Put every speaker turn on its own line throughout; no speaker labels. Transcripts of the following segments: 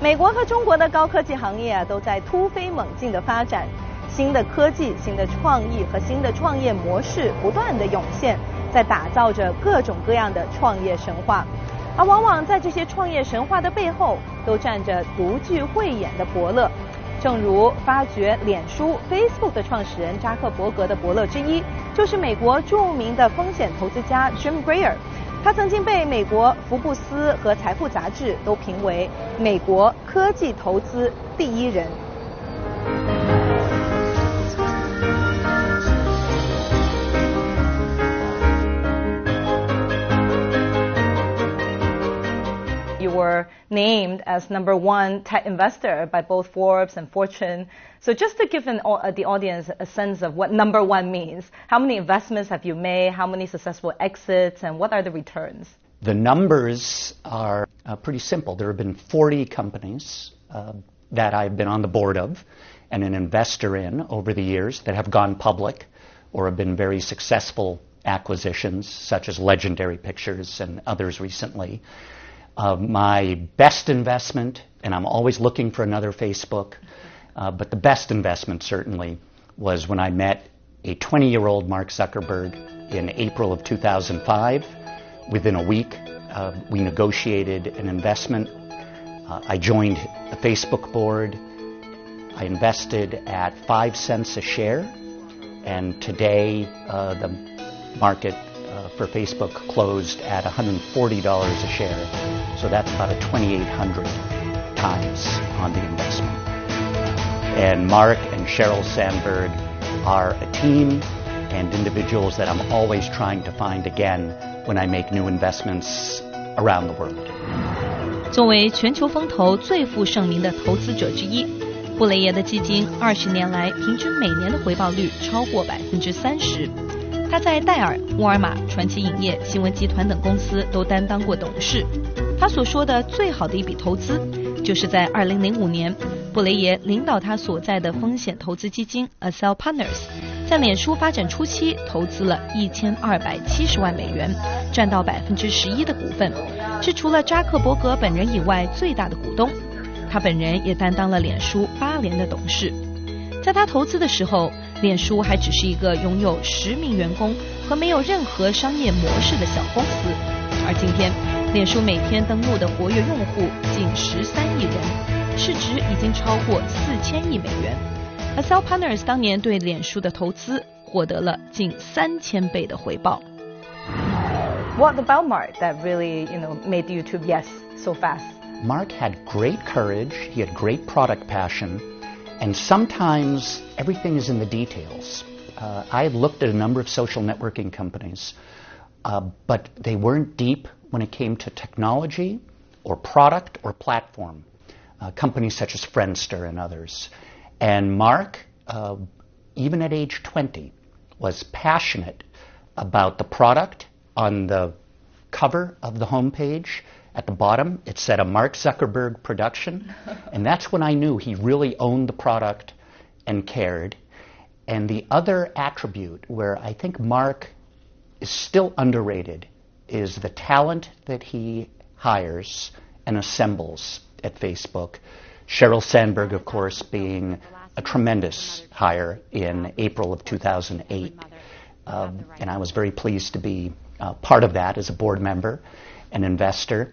美国和中国的高科技行业都在突飞猛进的发展，新的科技、新的创意和新的创业模式不断的涌现，在打造着各种各样的创业神话。而往往在这些创业神话的背后，都站着独具慧眼的伯乐。正如发掘脸书 Facebook 的创始人扎克伯格的伯乐之一，就是美国著名的风险投资家 Jim Breyer。他曾经被美国福布斯和财富杂志都评为美国科技投资第一人。You were named as #1 tech investor by both Forbes and Fortune. So just to give the audience a sense of what #1 means, how many investments have you made, how many successful exits, and what are the returns?
The numbers are pretty simple. There have been 40 companies that I've been on the board of and an investor in over the years that have gone public or have been very successful acquisitions, such as Legendary Pictures and others recently. My best investment, and I'm always looking for another Facebook, but the best investment certainly was when I met a 20-year-old Mark Zuckerberg in April of 2005. Within a week, we negotiated an investment. I joined the Facebook board. I invested at 5 cents a share, and today the market for Facebook closed at $140 a share. So that's about a 2,800 times on the investment. And Mark and Sheryl Sandberg are a team and individuals that I'm always trying to find again when I make new investments around the world.
作为全球风投最负盛名的投资者之一，布雷耶的基金20年来平均每年的回报率超过30%。他在戴尔、沃尔玛、传奇影业、新闻集团等公司都担当过董事。他所说的最好的一笔投资，就是在2005年，布雷耶领导他所在的风险投资基金 Accel Partners， 在脸书发展初期投资了1270万美元，占到11%的股份，是除了扎克伯格本人以外最大的股东。他本人也担当了脸书8年的董事。在他投资的时候，脸书还只是一个拥有10名员工和没有任何商业模式的小公司，而今天脸书每天登录的活跃用户近13亿人，市值已经超过4000亿美元。Accel Partners 当年对脸书的投资获得了近3000倍的回报。
What about Mark that really, made you to yes so fast?
Mark had great courage. He had great product passion. And sometimes everything is in the details. I had looked at a number of social networking companies, but they weren't deep when it came to technology or product or platform. Companies such as Friendster and others. And Mark, even at age 20, was passionate about the product. On the cover of the homepage, at the bottom, it said a Mark Zuckerberg production, and that's when I knew he really owned the product and cared. And the other attribute where I think Mark is still underrated is the talent that he hires and assembles at Facebook. Sheryl Sandberg, of course, being a tremendous hire in April of 2008. And I was very pleased to be part of that as a board member and investor.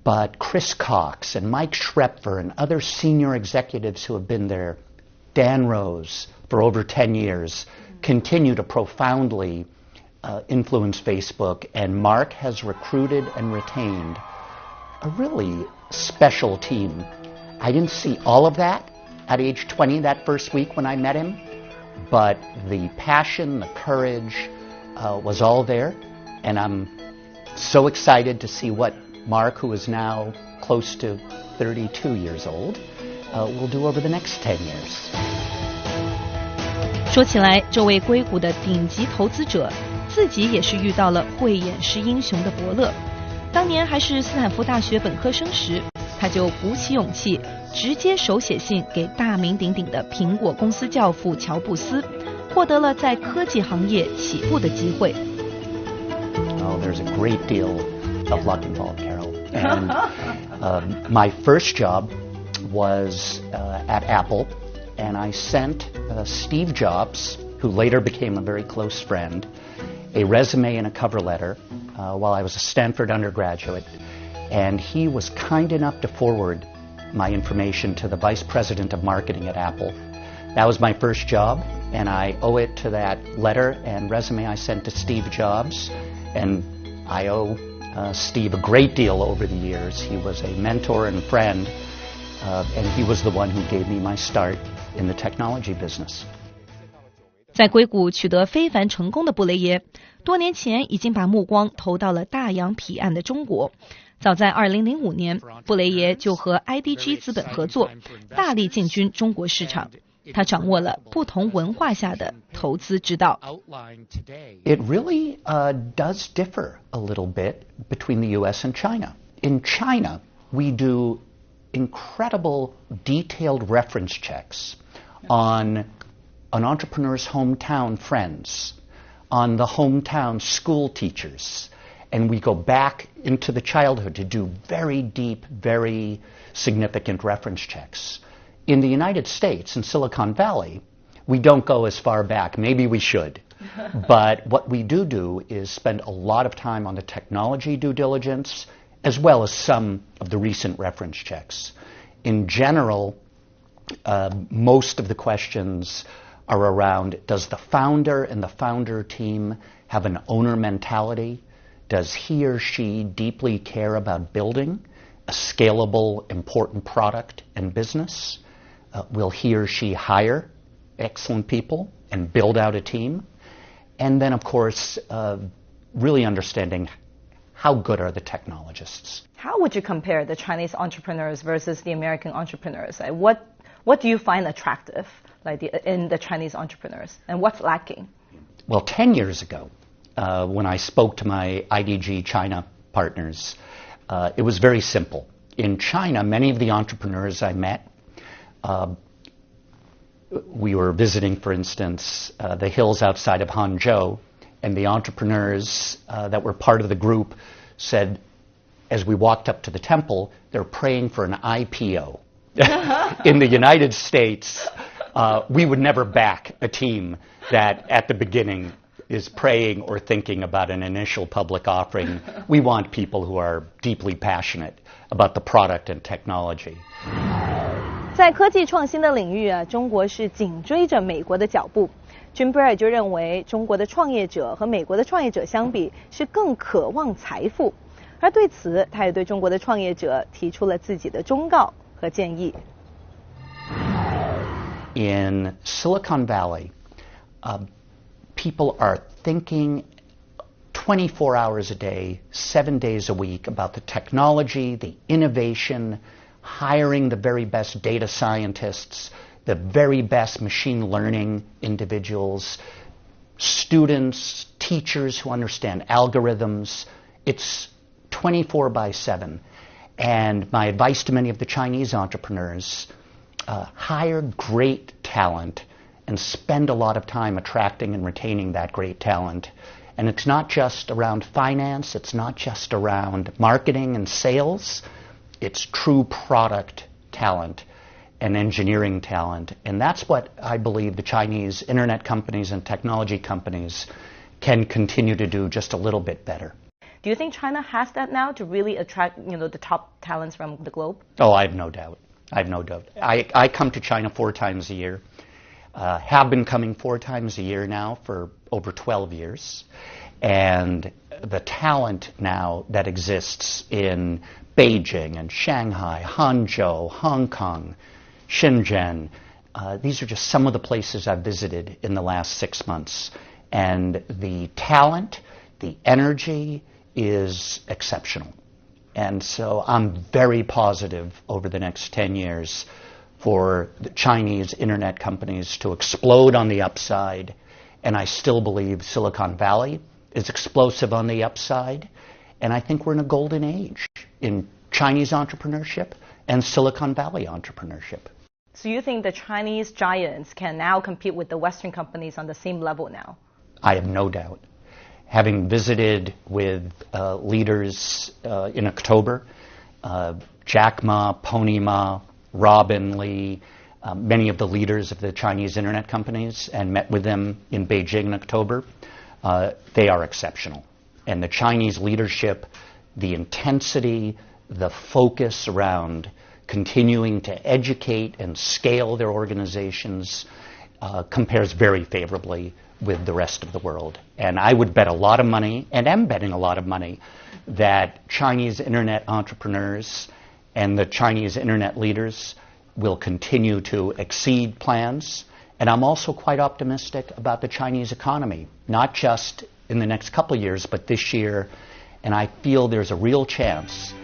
But Chris Cox and Mike Schrepfer and other senior executives who have been there, Dan Rose for over 10 years, continue to profoundly influence Facebook. And Mark has recruited and retained a really special team. I didn't see all of that at age 20 that first week when I met him, but the passion, the courage was all there. And I'm so excited to see what Mark, who is now close to 32 years old, will do over the next 10 years.
说起来，这位硅谷的顶级投资者自己也是遇到了慧眼识英雄的伯乐。当年还是斯坦福大学本科生时，他就鼓起勇气，直接手写信给大名鼎鼎的苹果公司教父乔布斯，获得了在科技行业起步的机会。
Oh, there's a great deal of luck involved, Carol. And my first job was at Apple, and I sent Steve Jobs, who later became a very close friend, a resume and a cover letter while I was a Stanford undergraduate, and he was kind enough to forward my information to the vice president of marketing at Apple. That was my first job, and I owe it to that letter and resume I sent to Steve Jobs, and I owe Steve a great deal over the years. He was a mentor and friend, and he was the one who gave me my start in the technology business.
在硅谷取得非凡成功的布雷耶，多年前已经把目光投到了大洋彼岸的中国。早在2005年，布雷耶就和 IDG 资本合作，大力进军中国市场。他掌握了不同文化下的投资之道。
It really does differ a little bit between the U.S. and China. In China, we do incredible detailed reference checks on an entrepreneur's hometown friends, on the hometown school teachers, and we go back into the childhood to do very deep, very significant reference checks. In the United States, in Silicon Valley, we don't go as far back. Maybe we should. But what we do is spend a lot of time on the technology due diligence, as well as some of the recent reference checks. In general, most of the questions are around, does the founder and the founder team have an owner mentality? Does he or she deeply care about building a scalable, important product and business? Will he or she hire excellent people and build out a team? And then, of course, really understanding how good are the technologists.
How would you compare the Chinese entrepreneurs versus the American entrepreneurs? What do you find attractive in the Chinese entrepreneurs, and what's lacking?
Well, 10 years ago, when I spoke to my IDG China partners, it was very simple. In China, many of the entrepreneurs I met, we were visiting, for instance, the hills outside of Hangzhou, and the entrepreneurs that were part of the group said, as we walked up to the temple, they're praying for an IPO. In the United States, we would never back a team that at the beginning is praying or thinking about an initial public offering. We want people who are deeply passionate about the product and technology.
在科技创新的领域啊，中国是紧追着美国的脚步。Jim Breyer 就认为，中国的创业者和美国的创业者相比，是更渴望财富。而对此，他也对中国的创业者提出了自己的忠告和建议。
In Silicon Valley, people are thinking 24 hours a day, 7 days a week about the technology, the innovation, hiring the very best data scientists, the very best machine learning individuals, students, teachers who understand algorithms. It's 24/7. And my advice to many of the Chinese entrepreneurs, hire great talent and spend a lot of time attracting and retaining that great talent. And it's not just around finance, it's not just around marketing and sales, it's true product talent and engineering talent. And that's what I believe the Chinese internet companies and technology companies can continue to do just a little bit better.
Do you think China has that now to really attract, the top talents from the globe?
Oh, I have no doubt. I come to China 4 times a year. Have been coming 4 times a year now for over 12 years. And the talent now that exists in Beijing and Shanghai, Hangzhou, Hong Kong, Shenzhen, these are just some of the places I've visited in the last 6 months. And the talent, the energy is exceptional. And so I'm very positive over the next 10 years for the Chinese internet companies to explode on the upside. And I still believe Silicon Valley is explosive on the upside. And I think we're in a golden age in Chinese entrepreneurship and Silicon Valley entrepreneurship.
So you think the Chinese giants can now compete with the Western companies on the same level now?
I have no doubt. Having visited with leaders in October, Jack Ma, Pony Ma, Robin, Lee, many of the leaders of the Chinese internet companies and met with them in Beijing in October. They are exceptional. And the Chinese leadership, the intensity, the focus around continuing to educate and scale their organizations compares very favorably with the rest of the world. And I would bet a lot of money, and am betting a lot of money, that Chinese internet entrepreneurs and the Chinese internet leaders will continue to exceed plans. And I'm also quite optimistic about the Chinese economy, not just in the next couple of years, but this year. And I feel there's a real chance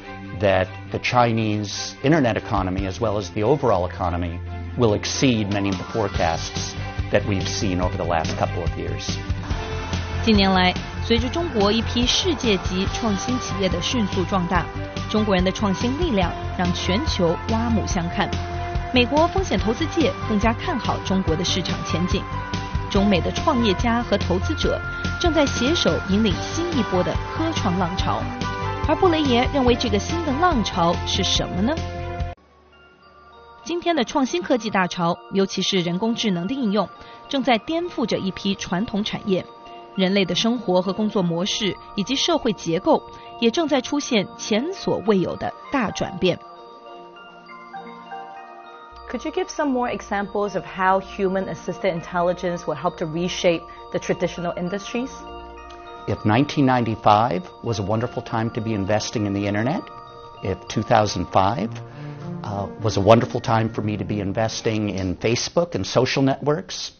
that the Chinese internet economy, as well as the overall economy, will exceed many of the forecasts that we've seen over the last couple of years.
近年来，随着中国一批世界级创新企业的迅速壮大，中国人的创新力量让全球刮目相看。美国风险投资界更加看好中国的市场前景。中美的创业家和投资者正在携手引领新一波的科创浪潮。而布雷耶认为这个新的浪潮是什么呢？今天的创新科技大潮，尤其是人工智能的应用，正在颠覆着一批传统产业。人类的生活和工作模式以及社会结构也正在出现前所未有的大转变。
Could you give some more examples of how human-assisted intelligence will help to reshape the traditional industries?
If 1995 was a wonderful time to be investing in the internet, if 2005 was a wonderful time for me to be investing in Facebook and social networks,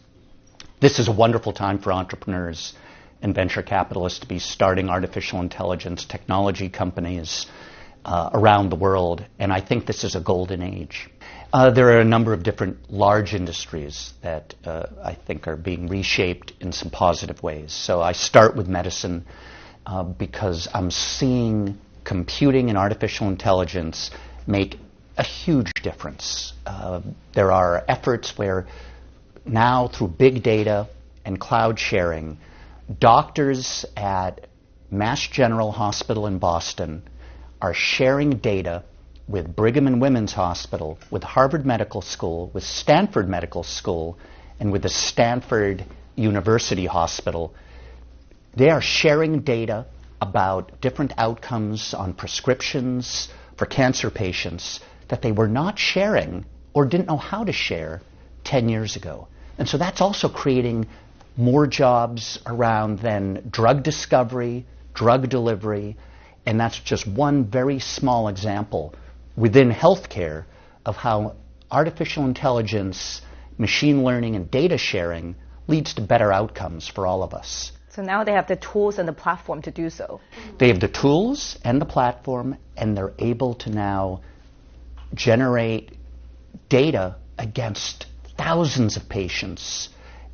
this is a wonderful time for entrepreneurs and venture capitalists to be starting artificial intelligence technology companies around the world, and I think this is a golden age. There are a number of different large industries that I think are being reshaped in some positive ways. So I start with medicine because I'm seeing computing and artificial intelligence make a huge difference. There are efforts where now through big data and cloud sharing, doctors at Mass General Hospital in Boston are sharing data with Brigham and Women's Hospital, with Harvard Medical School, with Stanford Medical School, and with the Stanford University Hospital. They are sharing data about different outcomes on prescriptions for cancer patients that they were not sharing or didn't know how to share 10 years ago. And so that's also creating more jobs around then drug discovery, drug delivery, and that's just one very small example within healthcare of how artificial intelligence, machine learning, and data sharing leads to better outcomes for all of us.
So now they have the tools and the platform to do so.
They have the tools and the platform, and they're able to now generate data against thousands of patients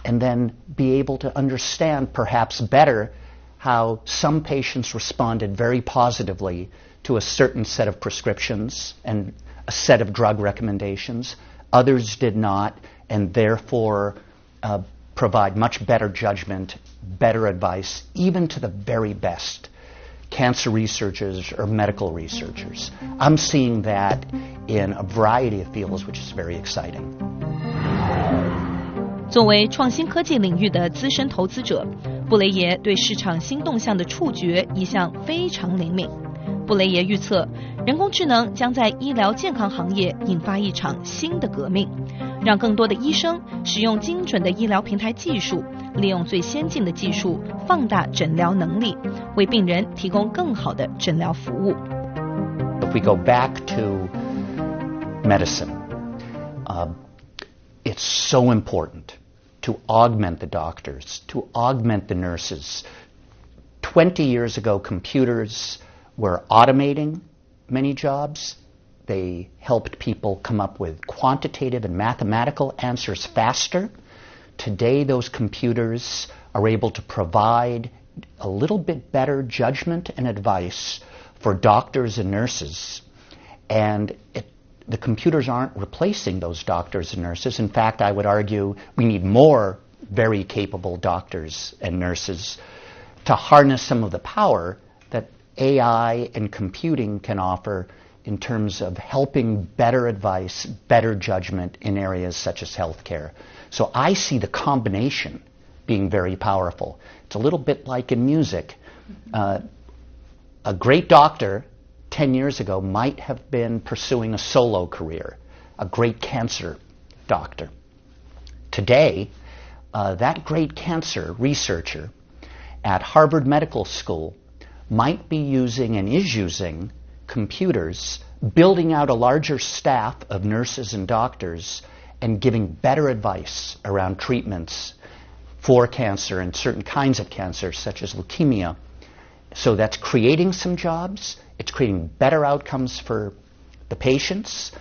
and then be able to understand perhaps better how some patients responded very positively to a certain set of prescriptions and a set of drug recommendations. Others did not, and therefore provide much better judgment, better advice, even to the very best cancer researchers or medical researchers. I'm seeing that in a variety of fields, which is very exciting.
作为创新科技领域的资深投资者，布雷耶对市场新动向的触觉一向非常灵敏。布雷耶预测，人工智能将在医疗健康行业引发一场新的革命，让更多的医生使用精准的医疗平台技术，利用最先进的技术放大诊疗能力，为病人提供更好的诊疗服务。
If we go back to medicine, it's so important to augment the doctors, to augment the nurses. 20 years ago, computers were automating many jobs. They helped people come up with quantitative and mathematical answers faster. Today, those computers are able to provide a little bit better judgment and advice for doctors and nurses. And the computers aren't replacing those doctors and nurses. In fact, I would argue we need more very capable doctors and nurses to harness some of the power that AI and computing can offer in terms of helping better advice, better judgment in areas such as healthcare. So I see the combination being very powerful. It's a little bit like in music. A great doctor 10 years ago might have been pursuing a solo career, a great cancer doctor. Today, that great cancer researcher at Harvard Medical School might be using and is using computers, building out a larger staff of nurses and doctors, and giving better advice around treatments for cancer and certain kinds of cancer, such as leukemia. So that's creating some jobs, it's creating better outcomes for the patients,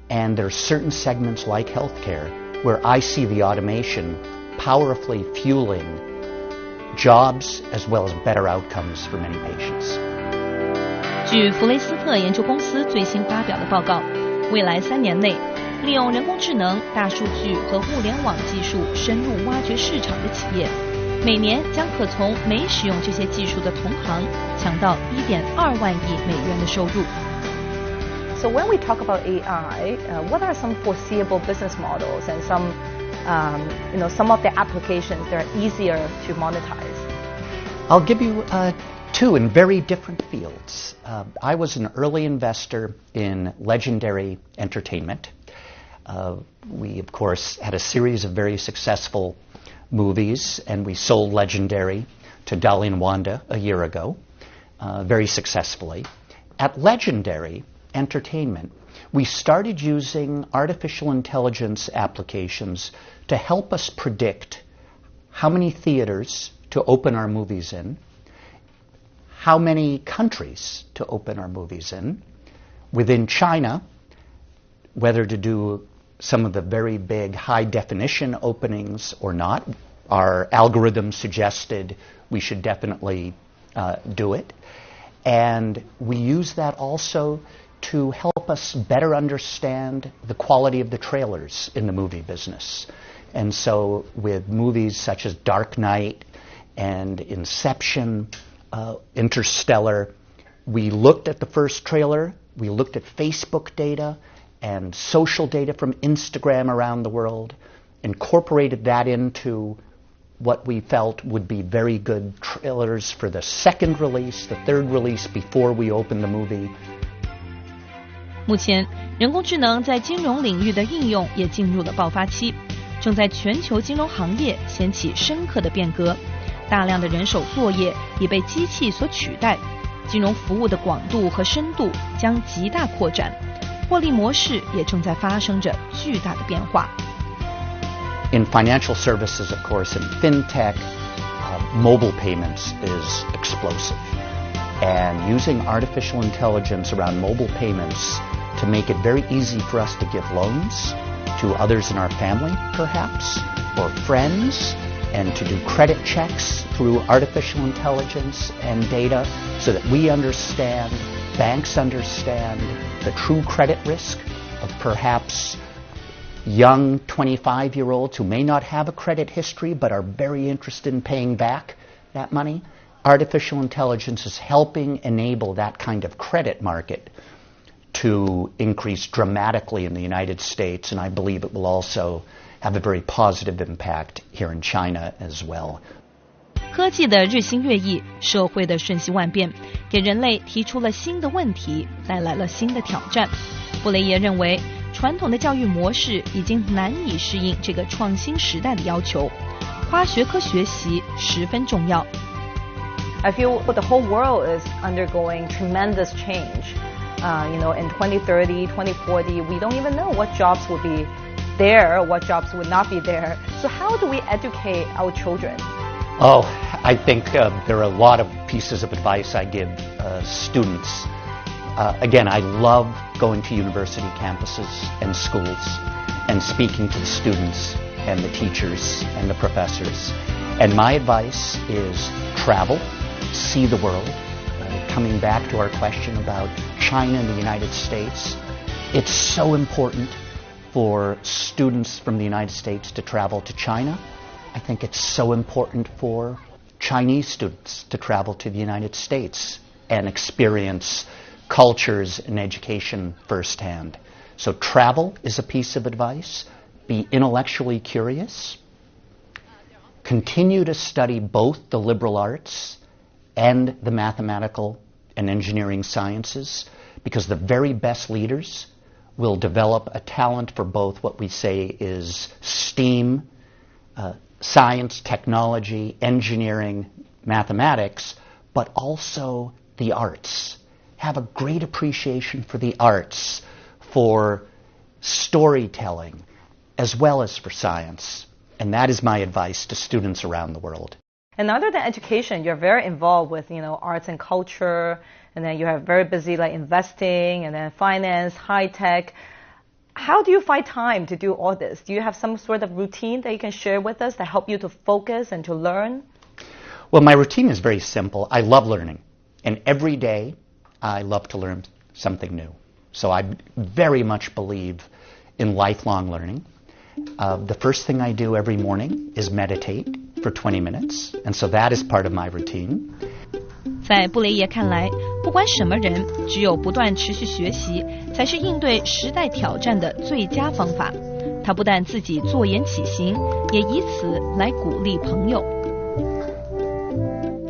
and there are certain segments like healthcare where I see the automation powerfully fueling jobs as well as better outcomes for many patients.
据弗雷斯特研究公司最新发表的报告，未来3年内，利用人工智能、大数据和物联网技术深入挖掘市场的企业，每年将可从没使用这些技术的同行抢到1.2万亿美元的收入。
So when we talk about AI, what are some foreseeable business models and some of the applications that are easier to monetize?
I'll give you two in very different fields. I was an early investor in Legendary Entertainment. We, of course, had a series of very successful movies, and we sold Legendary to Dali and Wanda a year ago, very successfully. At Legendary Entertainment, we started using artificial intelligence applications to help us predict how many theaters to open our movies in, how many countries to open our movies in, within China, whether to do some of the very big high-definition openings or not. Our algorithm suggested we should definitely do it. And we use that also to help us better understand the quality of the trailers in the movie business. And so with movies such as Dark Knight and Inception, Interstellar, we looked at the first trailer, we looked at Facebook data and social data from Instagram around the world, incorporated that into what we felt would be very good trailers for the second release, the third release before we open the movie.
目前，人工智能在金融领域的应用也进入了爆发期，正在全球金融行业掀起深刻的变革。大量的人手作业已被机器所取代，金融服务的广度和深度将极大扩展，获利模式也正在发生着巨大的变化。
In financial services, of course, in fintech, mobile payments is explosive. And using artificial intelligence around mobile payments to make it very easy for us to give loans to others in our family, perhaps, or friends, and to do credit checks through artificial intelligence and data so that we understand, banks understand the true credit risk of perhaps young 25-year-olds who may not have a credit history but are very interested in paying back that money. Artificial intelligence is helping enable that kind of credit market to increase dramatically in the United States, and I believe it will also have a very positive impact here in China as well.
科技的日新月异，社会的瞬息万变，给人类提出了新的问题，带来了新的挑战。布雷耶认为，传统的教育模式已经难以适应这个创新时代的要求，跨学科学习十分重要。
I feel the whole world is undergoing tremendous change. In 2030, 2040, we don't even know what jobs will be there, what jobs would not be there. So how do we educate our children?
Oh, I think there are a lot of pieces of advice I give students. Again, I love going to university campuses and schools and speaking to the students and the teachers and the professors. And my advice is travel, see the world. Coming back to our question about China and the United States, it's so important for students from the United States to travel to China. I think it's so important for Chinese students to travel to the United States and experience cultures and education firsthand. So travel is a piece of advice. Be intellectually curious. Continue to study both the liberal arts and the mathematical and engineering sciences, because the very best leaders will develop a talent for both what we say is STEAM, science, technology, engineering, mathematics, but also the arts. Have a great appreciation for the arts, for storytelling, as well as for science. And that is my advice to students around the world.
And other than education, you're very involved with, arts and culture, and then you're very busy like investing, and then finance, high tech. How do you find time to do all this? Do you have some sort of routine that you can share with us that help you to focus and to learn?
Well, my routine is very simple. I love learning. And every day, I love to learn something new. So I very much believe in lifelong learning. The first thing I do every morning is meditate for 20 minutes. And so that is part of my routine.
在布雷耶看来，不管什么人，只有不断持续学习，才是应对时代挑战的最佳方法。他不但自己坐言起行，也以此来鼓励朋友。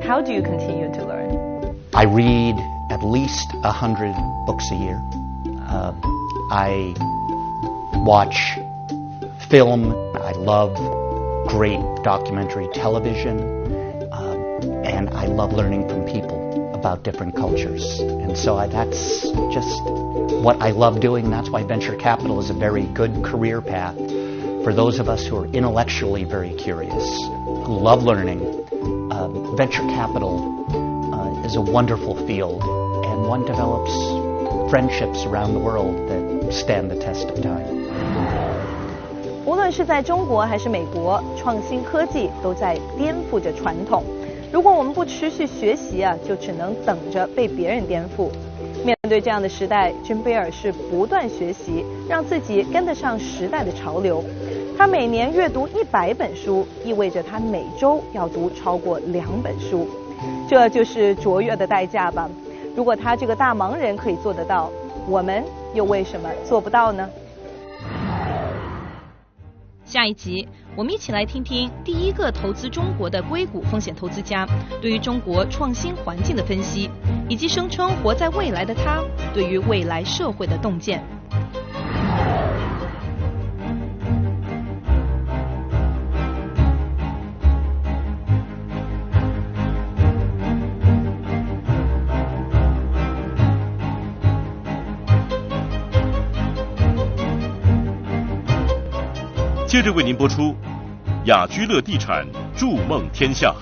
How do you continue to learn?
I read at least 100 books a year. I watch film. I love great documentary television. And I love learning from people about different cultures. And so that's just what I love doing. That's why venture capital is a very good career path for those of us who are intellectually very curious, who love learning. Venture capital is a wonderful field, and one develops friendships around the world that stand the test of time.
无论是在中国还是美国，创新科技都在颠覆着传统。如果我们不持续学习就只能等着被别人颠覆。面对这样的时代，君贝尔是不断学习，让自己跟得上时代的潮流。他每年阅读100本书，意味着他每周要读超过2本书。这就是卓越的代价吧。如果他这个大忙人可以做得到，我们又为什么做不到呢？
下一集，我们一起来听听第一个投资中国的硅谷风险投资家对于中国创新环境的分析，以及声称活在未来的他对于未来社会的洞见。
接着为您播出雅居乐地产筑梦天下。